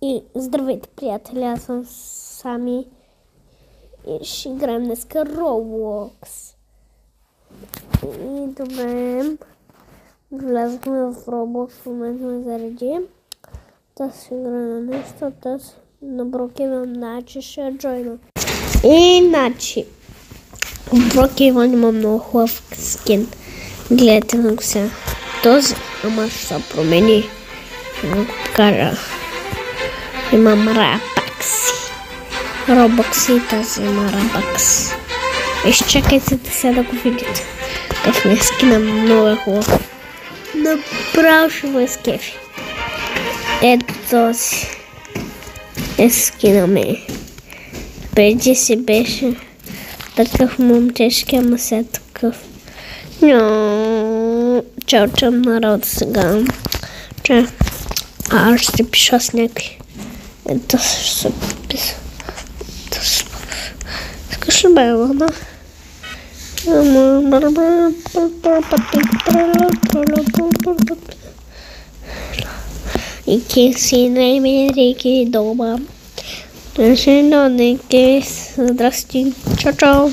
И здравейте, приятели, аз съм Сами и ще играем днеска Roblox. И добре, влязахме в Roblox, в момента ме зареди. Аз ще игра на нещо, аз на Брокиван начи ще джойна. Иначе, в Брокиван има много хубав скин. Гледайте на го сега. Този, ама ще се промени. Ще го покажа. Имам Рабакси. Робокси и тази има Рабакс. Изчакайте да сега да го видите. Какъв ми е скина, много е хубав. Направо ще го изкефи. Ето този е скина ми. Преди си беше такъв момчешки, ама сега такъв. Чао народ сега. Аз ще пиша с някой. Ето ще се писа. Искаш ли бе, лана? И киси най-мерики дома. Здрасти. Чао.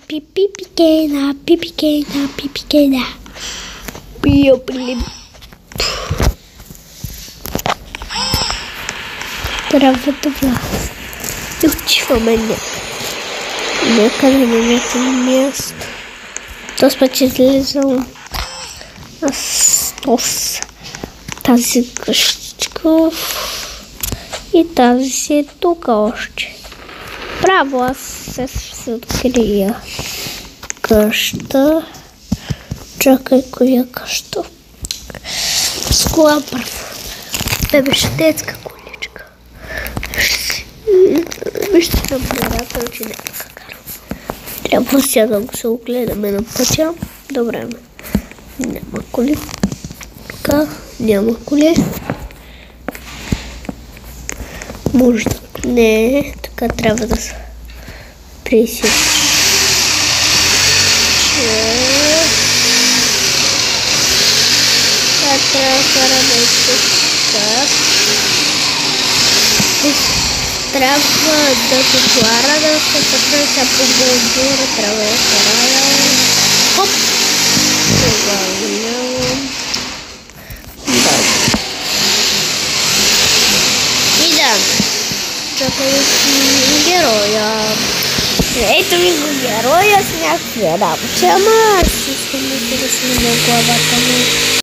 Пипикена. Трябва да вляза. И отиваме някъде на някакво място. Този път ще излизам с тази къщичка и тази си е тук още. Браво, аз се открия къща. Чакай, коя къща? С кола първо. Беше детска количка. Вижте на мората, че няма да карам. Трябва сега да го се огледаме на пътя. Добре, няма коли. Така, няма коли. Може да не, така трябва да се пресече. Трябва да караме тук. Трябва да тротуара да се пътна по гълдура, трябва да карая. Хоп! Това минавам. Да. И да. Чакай да си героя. Ето ми го героя с някакви работи, ама аз искам да си снимам главата му.